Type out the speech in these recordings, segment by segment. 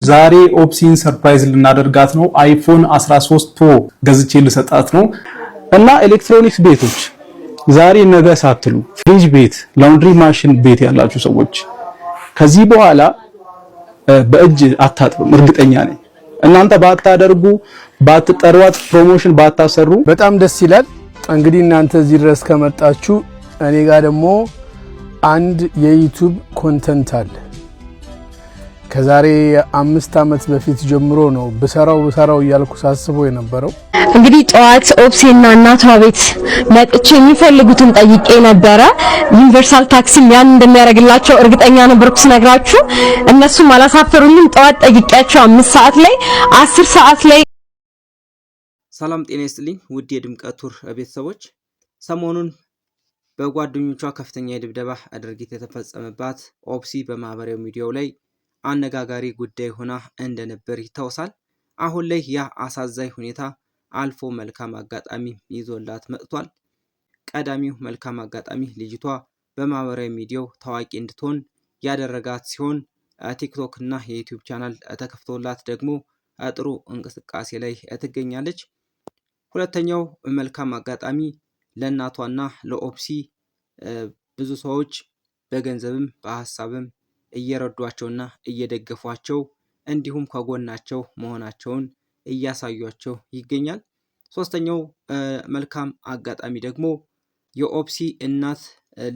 ዛሬ ኦፕሲን ሰርፕራይዝ ልናደርጋት ነው። አይፎን 13 ፕሮ ገዝቼ ልሰጣት ነው እና ኤሌክትሮኒክስ ቤቶች ዛሬ ነገ ሳትሉ ፍሪጅ ቤት፣ ላውንድሪ ማሽን ቤት ያላችሁ ሰዎች ከዚህ በኋላ በእጅ አታጥብም። እርግጠኛ ነኝ እናንተ ባታደርጉ ባትጠሯት ፕሮሞሽን ባታሰሩ በጣም ደስ ይላል። እንግዲህ እናንተ እዚህ ድረስ ከመጣችሁ እኔ ጋር ደግሞ አንድ የዩቲዩብ ኮንተንት አለ። ከዛሬ 5 ዓመት በፊት ጀምሮ ነው በሰራው እያልኩ ሳስበው የነበረው። እንግዲህ ጧት ኦፕሲና እናቷ ቤት መጥቼ የሚፈልጉትን ጠይቄ ነበረ። ዩኒቨርሳል ታክሲ ያን እንደሚያደርግላቸው እርግጠኛ ነበርኩ ስነግራችሁ። እነሱም አላሳፈሩኝም። ጧት ጠይቄያቸው 5 ሰዓት ላይ 10 ሰዓት ላይ። ሰላም ጤና ይስጥልኝ ውድ የድምቀት ቱር ቤተሰቦች፣ ሰሞኑን በጓደኞቿ ከፍተኛ የድብደባ ድርጊት የተፈጸመባት ኦፕሲ በማህበራዊ ሚዲያው ላይ አነጋጋሪ ጉዳይ ሆና እንደነበር ይታወሳል። አሁን ላይ ያ አሳዛኝ ሁኔታ አልፎ መልካም አጋጣሚ ይዞላት መጥቷል። ቀዳሚው መልካም አጋጣሚ ልጅቷ በማህበራዊ ሚዲያው ታዋቂ እንድትሆን ያደረጋት ሲሆን ቲክቶክ እና የዩቲዩብ ቻናል ተከፍቶላት ደግሞ ጥሩ እንቅስቃሴ ላይ ትገኛለች። ሁለተኛው መልካም አጋጣሚ ለእናቷና ለኦፕሲ ብዙ ሰዎች በገንዘብም በሐሳብም እየረዷቸውና እየደገፏቸው እንዲሁም ከጎናቸው መሆናቸውን እያሳዩቸው ይገኛል። ሶስተኛው መልካም አጋጣሚ ደግሞ የኦፕሲ እናት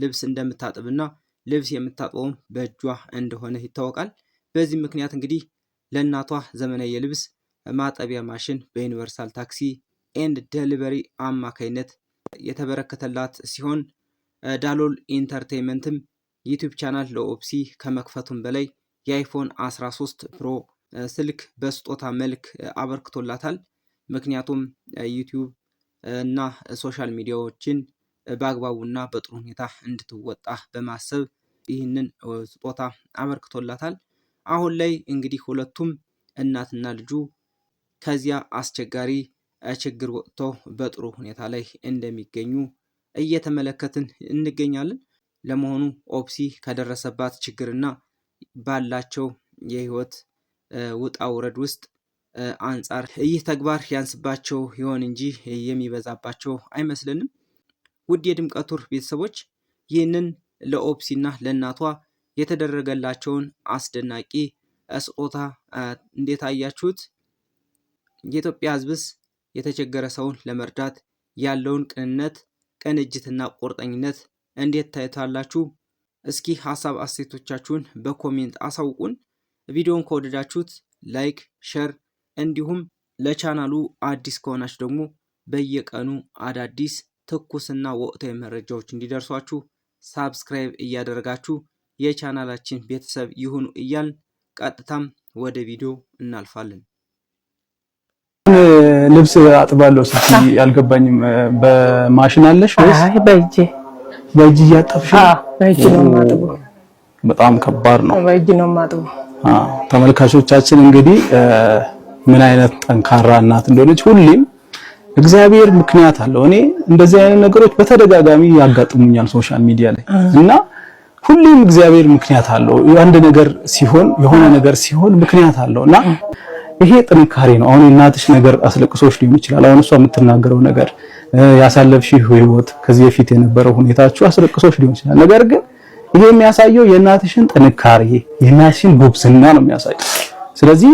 ልብስ እንደምታጥብና ልብስ የምታጥበውም በእጇ እንደሆነ ይታወቃል። በዚህ ምክንያት እንግዲህ ለእናቷ ዘመናዊ የልብስ ማጠቢያ ማሽን በዩኒቨርሳል ታክሲ ኤንድ ዴሊቨሪ አማካይነት የተበረከተላት ሲሆን ዳሎል ኢንተርቴይንመንትም ዩቲዩብ ቻናል ለኦፕሲ ከመክፈቱም በላይ የአይፎን 13 ፕሮ ስልክ በስጦታ መልክ አበርክቶላታል። ምክንያቱም ዩቲዩብ እና ሶሻል ሚዲያዎችን በአግባቡና በጥሩ ሁኔታ እንድትወጣ በማሰብ ይህንን ስጦታ አበርክቶላታል። አሁን ላይ እንግዲህ ሁለቱም እናትና ልጁ ከዚያ አስቸጋሪ ችግር ወጥተው በጥሩ ሁኔታ ላይ እንደሚገኙ እየተመለከትን እንገኛለን። ለመሆኑ ኦፕሲ ከደረሰባት ችግርና ባላቸው የህይወት ውጣ ውረድ ውስጥ አንጻር ይህ ተግባር ያንስባቸው ይሆን እንጂ የሚበዛባቸው አይመስልንም። ውድ የድምቀት ቱር ቤተሰቦች ይህንን ለኦፕሲና ለእናቷ የተደረገላቸውን አስደናቂ ስጦታ እንዴት አያችሁት? የኢትዮጵያ ህዝብስ የተቸገረ ሰውን ለመርዳት ያለውን ቅንነት፣ ቅንጅትና ቁርጠኝነት እንዴት ታዩታላችሁ? እስኪ ሀሳብ አስተያየቶቻችሁን በኮሜንት አሳውቁን። ቪዲዮውን ከወደዳችሁት ላይክ፣ ሼር እንዲሁም ለቻናሉ አዲስ ከሆናችሁ ደግሞ በየቀኑ አዳዲስ ትኩስና ወቅታዊ መረጃዎች እንዲደርሷችሁ ሳብስክራይብ እያደረጋችሁ የቻናላችን ቤተሰብ ይሁኑ እያልን ቀጥታም ወደ ቪዲዮ እናልፋለን። ልብስ አጥባለሁ ስትይ ያልገባኝም በማሽን አለሽ ወይስ በእጅ እያጠብሽ? በእጅ ነው የማጥበው። በጣም ከባድ ነው። በእጅ ነው የማጥበው። ተመልካቾቻችን እንግዲህ ምን አይነት ጠንካራ እናት እንደሆነች ሁሌም እግዚአብሔር ምክንያት አለው። እኔ እንደዚህ አይነት ነገሮች በተደጋጋሚ ያጋጥሙኛል ሶሻል ሚዲያ ላይ እና ሁሌም እግዚአብሔር ምክንያት አለው። አንድ ነገር ሲሆን የሆነ ነገር ሲሆን ምክንያት አለውና ይሄ ጥንካሬ ነው። አሁን እናትሽ ነገር አስለቅሶሽ ሊሆን ይችላል። አሁን እሷ የምትናገረው ነገር ያሳለፍሽው ህይወት ከዚህ በፊት የነበረው ሁኔታችሁ አስለቅሶሽ ሊሆን ይችላል። ነገር ግን ይሄ የሚያሳየው የእናትሽን ጥንካሬ የእናትሽን ጉብዝና ነው የሚያሳየው። ስለዚህ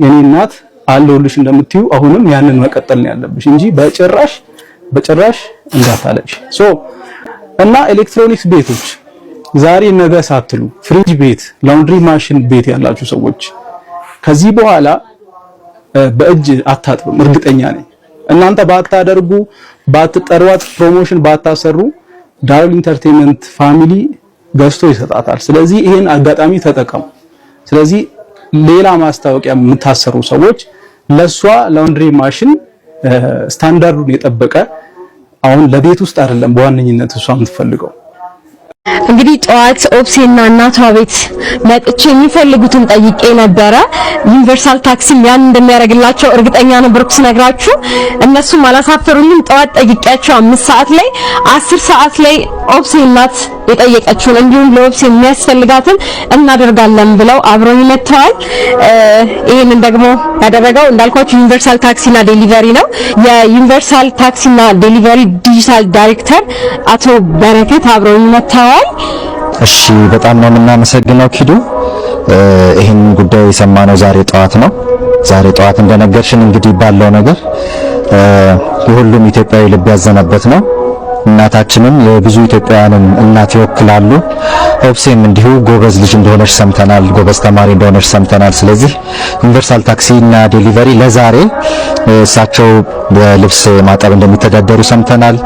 የኔ እናት አለሁልሽ እንደምትዩ አሁንም ያንን መቀጠል ነው ያለብሽ እንጂ በጭራሽ እንዳታለቅሽ። እና ኤሌክትሮኒክስ ቤቶች ዛሬ ነገ ሳትሉ ፍሪጅ ቤት፣ ላውንድሪ ማሽን ቤት ያላችሁ ሰዎች ከዚህ በኋላ በእጅ አታጥብም። እርግጠኛ ነኝ እናንተ ባታደርጉ ባትጠሯት ፕሮሞሽን ባታሰሩ ዳሎል ኢንተርቴይንመንት ፋሚሊ ገዝቶ ይሰጣታል። ስለዚህ ይሄን አጋጣሚ ተጠቀሙ። ስለዚህ ሌላ ማስታወቂያ የምታሰሩ ሰዎች ለሷ ላውንድሪ ማሽን ስታንዳርዱን የጠበቀ አሁን ለቤት ውስጥ አይደለም በዋነኝነት እሷ የምትፈልገው እንግዲህ ጠዋት ኦፕሴና እናቷ ቤት መጥቼ የሚፈልጉትን ጠይቄ ነበረ። ዩኒቨርሳል ታክሲም ያን እንደሚያደርግላቸው እርግጠኛ ነበርኩ ስነግራችሁ። እነሱም አላሳፈሩኝም። ጠዋት ጠይቄያቸው 5 ሰዓት ላይ 10 ሰዓት ላይ ኦፕሴ እናት የጠየቀችውን እንዲሁም ለኦፕሴ የሚያስፈልጋትን እናደርጋለን ብለው አብረው መጥተዋል። ይሄንን ደግሞ ያደረገው እንዳልኳችሁ ዩኒቨርሳል ታክሲና ዴሊቨሪ ነው። የዩኒቨርሳል ታክሲና ዴሊቨሪ ዲጂታል ዳይሬክተር አቶ በረከት አብረው መጥተዋል። እሺ በጣም ነው የምናመሰግነው ኪዱ። ይሄን ጉዳይ የሰማነው ዛሬ ጠዋት ነው። ዛሬ ጠዋት እንደነገርሽን እንግዲህ ባለው ነገር የሁሉም ኢትዮጵያዊ ልብ ያዘነበት ነው። እናታችንም የብዙ ኢትዮጵያውያንን እናት ይወክላሉ። ኦፕሴም እንዲሁ ጎበዝ ልጅ እንደሆነች ሰምተናል፣ ጎበዝ ተማሪ እንደሆነች ሰምተናል። ስለዚህ ዩኒቨርሳል ታክሲ እና ዴሊቨሪ ለዛሬ እሳቸው በልብስ ማጠብ እንደሚተዳደሩ ሰምተናል።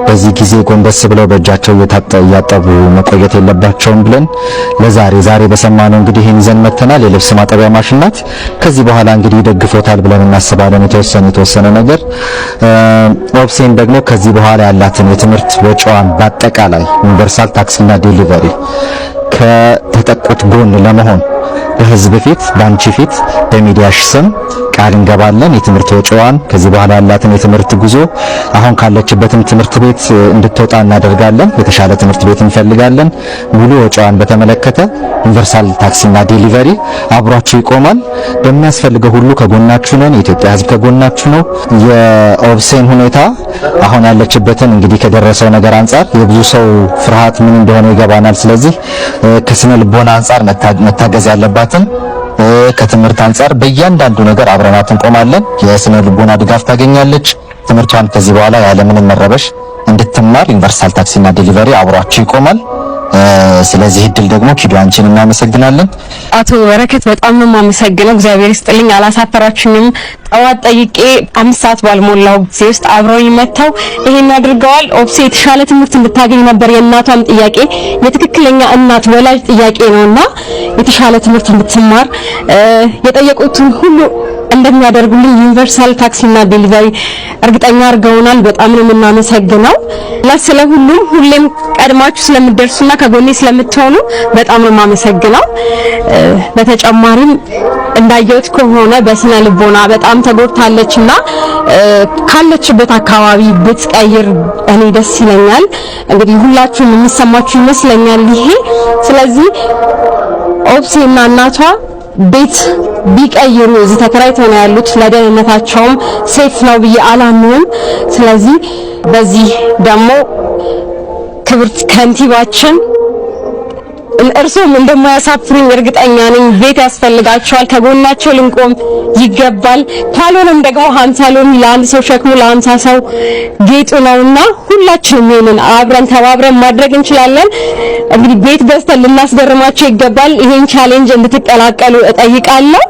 በዚህ ጊዜ ጎንበስ ብለው በእጃቸው እያጠቡ መቆየት የለባቸውም ብለን ዛሬ በሰማነው እንግዲህ ይሄን ይዘን መተናል። የልብስ ማጠቢያ ማሽን ናት። ከዚህ በኋላ እንግዲህ ደግፎታል ብለን እናስባለን። የተወሰነ ነገር ኦፕሴም ደግሞ ከዚህ በኋላ ያላትን የትምህርት ወጪዋን በአጠቃላይ ዩኒቨርሳል ታክሲና ዴሊቨሪ ከተጠቁት ጎን ለመሆን በህዝብ ፊት ባንቺ ፊት በሚዲያሽ ስም ቃል እንገባለን። የትምህርት ወጪዋን ከዚህ በኋላ ያላትን የትምህርት ጉዞ አሁን ካለችበትም ትምህርት ቤት እንድትወጣ እናደርጋለን። የተሻለ ትምህርት ቤት እንፈልጋለን። ሙሉ ወጪዋን በተመለከተ ዩኒቨርሳል ታክሲና ዴሊቨሪ አብሯችሁ ይቆማል። በሚያስፈልገው ሁሉ ከጎናችሁ ነን። የኢትዮጵያ ህዝብ ከጎናችሁ ነው። የኦፕሴን ሁኔታ አሁን ያለችበትን እንግዲህ ከደረሰው ነገር አንጻር የብዙ ሰው ፍርሃት ምን እንደሆነ ይገባናል። ስለዚህ ከስነ ልቦና አንጻር መታገዝ ያለባትን ከትምህርት አንጻር በእያንዳንዱ ነገር አብረናት እንቆማለን። የስነ ልቦና ድጋፍ ታገኛለች። ትምህርቷን ከዚህ በኋላ ያለምንም መረበሽ እንድትማር ዩኒቨርሳል ታክሲና ዴሊቨሪ አብሯችሁ ይቆማል። ስለዚህ እድል ደግሞ ኪዱ አንቺን እናመሰግናለን። አቶ በረከት በጣም ነው የማመሰግነው። እግዚአብሔር ይስጥልኝ። አላሳፈራችሁኝም። ጠዋት ጠይቄ 5 ሰዓት ባልሞላው ጊዜ ውስጥ አብረውኝ መጥተው ይሄን አድርገዋል። ኦፕሴ የተሻለ ትምህርት እንድታገኝ ነበር የእናቷም ጥያቄ፣ የትክክለኛ እናት ወላጅ ጥያቄ ነውና የተሻለ ትምህርት እንድትማር የጠየቁትን ሁሉ እንደሚያደርጉልኝ ዩኒቨርሳል ታክሲና ዴሊቨሪ እርግጠኛ አድርገውናል። በጣም ነው የምናመሰግነው። ለሁሉም ሁሌም ቀድማችሁ ስለምትደርሱና ከጎኔ ስለምትሆኑ በጣም ነው የማመሰግነው። በተጨማሪም እንዳየሁት ከሆነ በስነ ልቦና በጣም ተጎድታለችና ካለችበት አካባቢ ብትቀይር እኔ ደስ ይለኛል። እንግዲህ ሁላችሁም የሚሰማችሁ ይመስለኛል ይሄ። ስለዚህ ኦፕሴና እናቷ ቤት ቢቀይሩ እዚህ ተከራይተው ነው ያሉት። ለደህንነታቸውም ሴፍ ነው ብዬ አላምንም። ስለዚህ በዚህ ደግሞ ክብርት ከንቲባችን እርሶም እንደማያሳፍሩኝ እርግጠኛ ነኝ። ቤት ያስፈልጋቸዋል፣ ከጎናቸው ልንቆም ይገባል። ካልሆነም ደግሞ 50 ሎሚ ለአንድ ሰው ሸክሙ ለ50 ሰው ጌጡ ነውና ሁላችንም ይሄንን አብረን ተባብረን ማድረግ እንችላለን። እንግዲህ ቤት ገዝተን ልናስገርማቸው ይገባል። ይሄን ቻሌንጅ እንድትቀላቀሉ እጠይቃለሁ።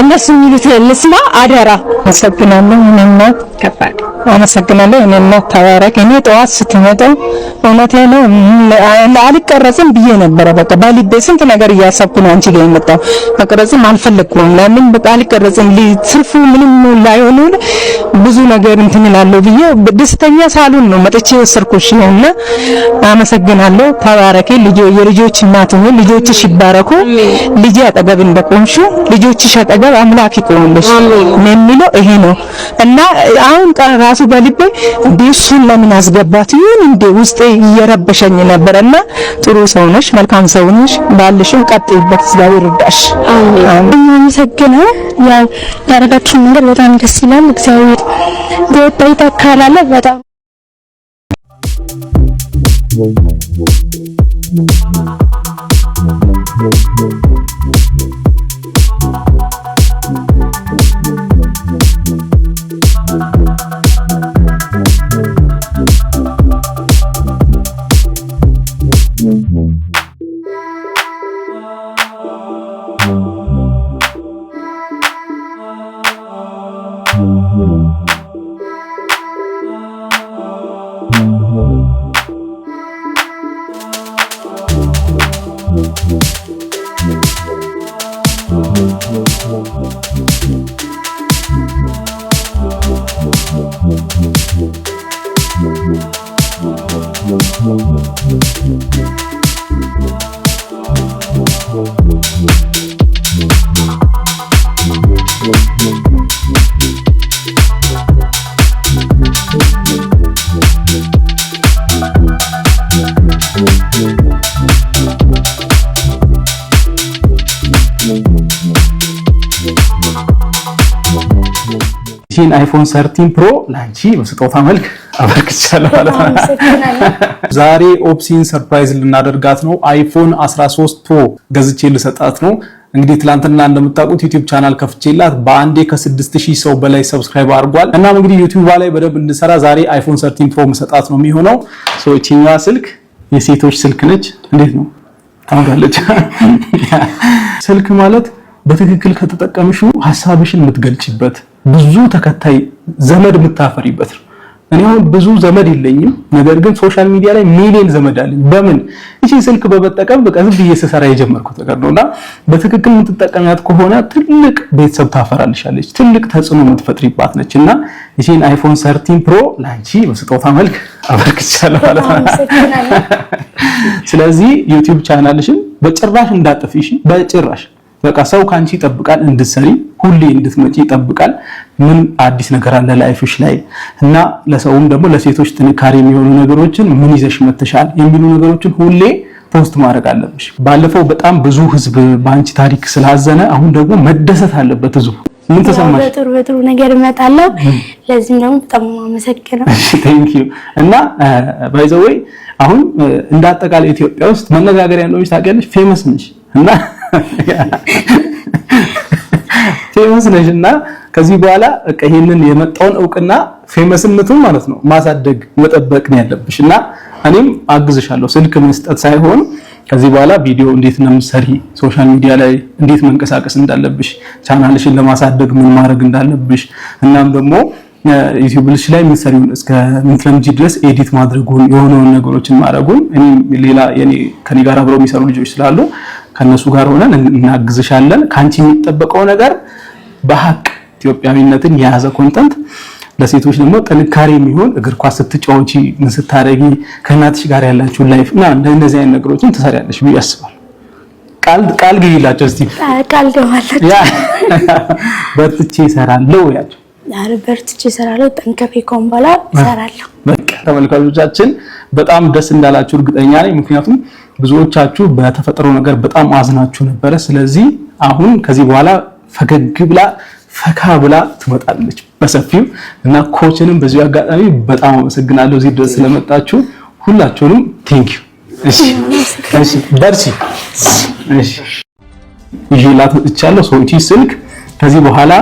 እነሱ የሚሉትን እንስማ አደራ። አመሰግናለሁ። እኔና ከባድ አመሰግናለሁ። እኔና ተባረክ። እኔ ጠዋት ስትመጣ እውነቴ ነው አልቀረጽም ብዬ ነበረ። በቃ ባሊቤ ስንት ነገር እያሰብኩ ነው አንቺ ጋር የመጣው። መቀረጽም አልፈለኩም። ለምን በቃ አልቀረጽም ትርፉ ምንም ላይሆን ብዙ ነገር እንትን እላለሁ ብዬ ደስተኛ ሳሉን ነው መጥቼ ወሰርኩሽ ነውና አመሰግናለሁ። ተባረኪ። የልጆች እናት ነው። ልጆችሽ ይባረኩ። ልጅ አጠገብ እንደቆምሹ ልጆችሽ አጠገብ አምላክ ይቆምልሽ የሚለው ይሄ ነው እና አሁን ራሱ በልቤ እሱን ለምን አስገባት ይሁን እንደ ውስጤ እየረበሸኝ ነበርና ጥሩ ሰው ነሽ፣ መልካም ሰው ነሽ። ባልሽም ቀጥይበት፣ እግዚአብሔር ይርዳሽ። አሜን። አመሰግናለሁ። ያው ያደረጋችሁን ነገር በጣም ደስ ይላል። እግዚአብሔር ይጠይቃል በጣም Thank you. ይህን አይፎን 13 ፕሮ ላንቺ በስጦታ መልክ አበርክቻለሁ ማለት ነው። ዛሬ ኦፕሲን ሰርፕራይዝ ልናደርጋት ነው። አይፎን 13 ፕሮ ገዝቼ ልሰጣት ነው። እንግዲህ ትላንትና እንደምታውቁት ዩቲዩብ ቻናል ከፍቼላት በአንዴ ከ6000 ሰው በላይ ሰብስክራይብ አድርጓል። እናም እንግዲህ ዩቲዩብ ላይ በደንብ እንድሰራ ዛሬ አይፎን 13 ፕሮ መሰጣት ነው የሚሆነው። እቺኛዋ ስልክ የሴቶች ስልክ ነች። እንዴት ነው ታምራለች። ስልክ ማለት በትክክል ከተጠቀምሽው ሐሳብሽን የምትገልጪበት ብዙ ተከታይ ዘመድ የምታፈሪበት ነው። እኔ አሁን ብዙ ዘመድ የለኝም፣ ነገር ግን ሶሻል ሚዲያ ላይ ሚሊዮን ዘመድ አለኝ። በምን እቺ ስልክ በመጠቀም በቃ ዝም ብዬ ስሰራ የጀመርኩት ነገር ነውና በትክክል የምትጠቀሚያት ከሆነ ትልቅ ቤተሰብ ታፈራልሻለች፣ ትልቅ ተጽዕኖ የምትፈጥሪባት ነችና እቺን አይፎን 13 ፕሮ ላንቺ በስጦታ መልክ አበርክቻለሁ ማለት ነው። ስለዚህ ዩቲዩብ ቻናልሽን በጭራሽ እንዳጥፊሽ፣ በጭራሽ በቃ ሰው ካንቺ ይጠብቃል እንድትሰሪ፣ ሁሌ እንድትመጪ ይጠብቃል። ምን አዲስ ነገር አለ ላይፍሽ ላይ እና ለሰውም ደግሞ ለሴቶች ጥንካሬ የሚሆኑ ነገሮችን ምን ይዘሽ መተሻል የሚሉ ነገሮችን ሁሌ ፖስት ማድረግ አለብሽ። ባለፈው በጣም ብዙ ህዝብ ባንቺ ታሪክ ስላዘነ አሁን ደግሞ መደሰት አለበት ህዝቡ። ምን ተሰማሽ? በጥሩ ነገር እመጣለሁ። ለዚህም ደግሞ በጣም አመሰግናለሁ። ቴንክ ዩ። እና ባይ ዘ ዌይ አሁን እንዳጠቃላይ ኢትዮጵያ ውስጥ መነጋገሪያ ነው ታውቂያለሽ፣ ፌመስ ነሽ እና ፌመስ ነሽና ከዚህ በኋላ ይሄንን የመጣውን እውቅና ፌመስነቱን ማለት ነው ማሳደግ መጠበቅ ነው ያለብሽና እኔም አግዝሻለሁ። ስልክ መስጠት ሳይሆን ከዚህ በኋላ ቪዲዮ እንዴት ነው የምትሰሪ፣ ሶሻል ሚዲያ ላይ እንዴት መንቀሳቀስ እንዳለብሽ፣ ቻናልሽን ለማሳደግ ምን ማድረግ እንዳለብሽ እናም ደግሞ ዩቲዩብልሽ ላይ የምትሰሪውን እስከ ምትለምጂ ድረስ ኤዲት ማድረጉን የሆነውን ነገሮችን ማድረጉን እኔ ሌላ የኔ ከኔ ጋር አብረው የሚሰሩ ልጆች ስላሉ ከነሱ ጋር ሆነን እናግዝሻለን። ካንቺ የሚጠበቀው ነገር በሐቅ ኢትዮጵያዊነትን የያዘ ኮንተንት፣ ለሴቶች ደግሞ ጥንካሬ የሚሆን እግር ኳስ ስትጫወቺ ምን ስታረጊ ከእናትሽ ጋር ያላችሁ ላይፍ እና እንደዚህ አይነት ነገሮችን ትሰሪያለሽ ብዬ አስባለሁ። ቃል ግቢላቸው እስቲ። ቃል ገባላችሁ። በርትቼ እሰራለሁ ያቸው። በርትቼ እሰራለሁ፣ ጠንከሬ ኮምባላ እሰራለሁ። በቃ ተመልካቾቻችን በጣም ደስ እንዳላችሁ እርግጠኛ ነኝ። ምክንያቱም ብዙዎቻችሁ በተፈጠሮ ነገር በጣም አዝናችሁ ነበረ። ስለዚህ አሁን ከዚህ በኋላ ፈገግ ብላ ፈካ ብላ ትመጣለች በሰፊው እና ኮችንም በዚሁ አጋጣሚ በጣም አመሰግናለሁ እዚህ ድረስ ስለመጣችሁ ሁላችሁንም ቴንክ ዩ። እሺ በርቺ። እሺ ይዤላት መጥቻለሁ። ሰውቺ ስልክ ከዚህ በኋላ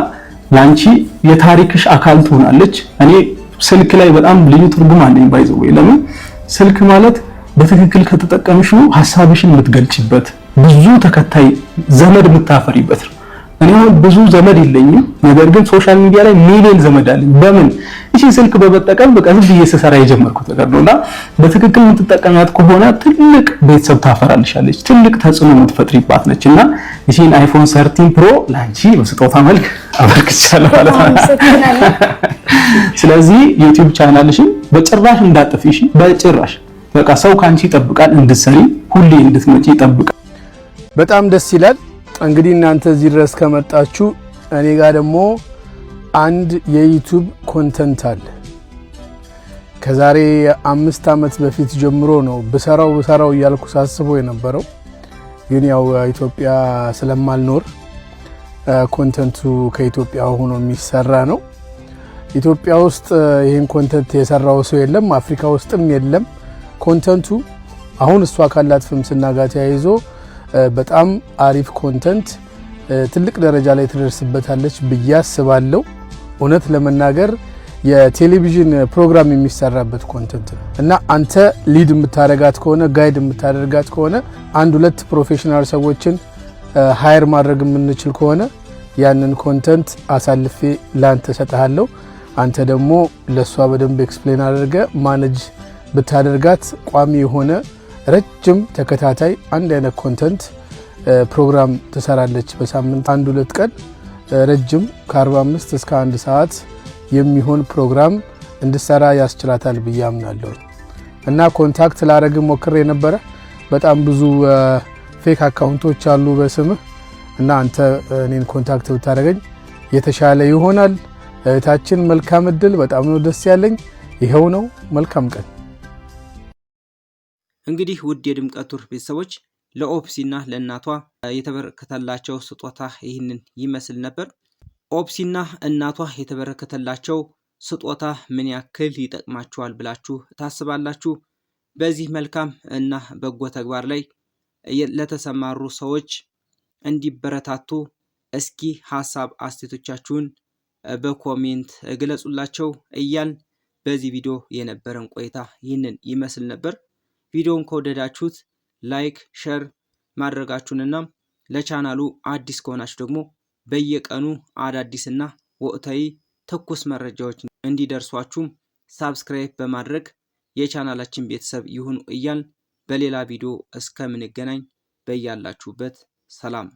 ላንቺ የታሪክሽ አካል ትሆናለች። እኔ ስልክ ላይ በጣም ልዩ ትርጉም አለኝ ባይዘው። ለምን ስልክ ማለት በትክክል ከተጠቀምሽው ሐሳብሽን የምትገልጪበት ብዙ ተከታይ ዘመድ የምታፈሪበት ነው። እኔ አሁን ብዙ ዘመድ የለኝም፣ ነገር ግን ሶሻል ሚዲያ ላይ ሚሊዮን ዘመድ አለኝ። በምን እቺ ስልክ በመጠቀም በቃ ዝም ብዬ ስሰራ የጀመርኩት ነገር ነውና በትክክል የምትጠቀሚያት ከሆነ ትልቅ ቤተሰብ ታፈራልሻለች፣ ትልቅ ተጽዕኖ የምትፈጥሪባት ነችና እቺን አይፎን 13 ፕሮ ላንቺ በስጦታ መልክ አበርክቻለሁ ማለት ነው። ስለዚህ ዩቲዩብ ቻናልሽን በጭራሽ እንዳጥፊሽ፣ በጭራሽ በቃ ሰው ካንቺ ይጠብቃል እንድትሰሪ፣ ሁሌ እንድትመጪ ይጠብቃል። በጣም ደስ ይላል። እንግዲህ እናንተ እዚህ ድረስ ከመጣችሁ እኔ ጋር ደግሞ አንድ የዩቲዩብ ኮንተንት አለ። ከዛሬ 5 ዓመት በፊት ጀምሮ ነው በሰራው እያልኩ ሳስበው የነበረው፣ ግን ያው ኢትዮጵያ ስለማልኖር ኮንተንቱ ከኢትዮጵያ ሆኖ የሚሰራ ነው። ኢትዮጵያ ውስጥ ይሄን ኮንተንት የሰራው ሰው የለም፣ አፍሪካ ውስጥም የለም። ኮንተንቱ አሁን እሷ ካላት ፍምስና ጋር ተያይዞ በጣም አሪፍ ኮንተንት ትልቅ ደረጃ ላይ ትደርስበታለች ብዬ አስባለሁ። እውነት ለመናገር የቴሌቪዥን ፕሮግራም የሚሰራበት ኮንተንት ነው እና አንተ ሊድ የምታደርጋት ከሆነ ጋይድ የምታደርጋት ከሆነ 1-2 ፕሮፌሽናል ሰዎችን ሃየር ማድረግ የምንችል ከሆነ ያንን ኮንተንት አሳልፌ ላንተ ሰጣለሁ። አንተ ደግሞ ለሷ በደንብ ኤክስፕሌን አድርገ ማኔጅ ብታደርጋት ቋሚ የሆነ ረጅም ተከታታይ አንድ አይነት ኮንተንት ፕሮግራም ትሰራለች። በሳምንት 1-2 ቀን ረጅም ከ45 እስከ 1 ሰዓት የሚሆን ፕሮግራም እንድሰራ ያስችላታል ብዬ አምናለሁ እና ኮንታክት ላረግ ሞክሬ ነበረ። በጣም ብዙ ፌክ አካውንቶች አሉ በስምህ እና አንተ እኔን ኮንታክት ብታደርገኝ የተሻለ ይሆናል። እህታችን መልካም እድል። በጣም ነው ደስ ያለኝ። ይሄው ነው። መልካም ቀን። እንግዲህ ውድ የድምቀት ቱር ቤተሰቦች ለኦፕሲና ለእናቷ የተበረከተላቸው ስጦታ ይህንን ይመስል ነበር። ኦፕሲና እናቷ የተበረከተላቸው ስጦታ ምን ያክል ይጠቅማቸዋል ብላችሁ ታስባላችሁ? በዚህ መልካም እና በጎ ተግባር ላይ ለተሰማሩ ሰዎች እንዲበረታቱ እስኪ ሀሳብ አስተያየቶቻችሁን በኮሜንት ግለጹላቸው እያልን በዚህ ቪዲዮ የነበረን ቆይታ ይህንን ይመስል ነበር። ቪዲዮውን ከወደዳችሁት ላይክ፣ ሼር ማድረጋችሁንና ለቻናሉ አዲስ ከሆናችሁ ደግሞ በየቀኑ አዳዲስና ወቅታዊ ትኩስ መረጃዎች እንዲደርሷችሁ ሳብስክራይብ በማድረግ የቻናላችን ቤተሰብ ይሁኑ እያልን በሌላ ቪዲዮ እስከምንገናኝ በያላችሁበት ሰላም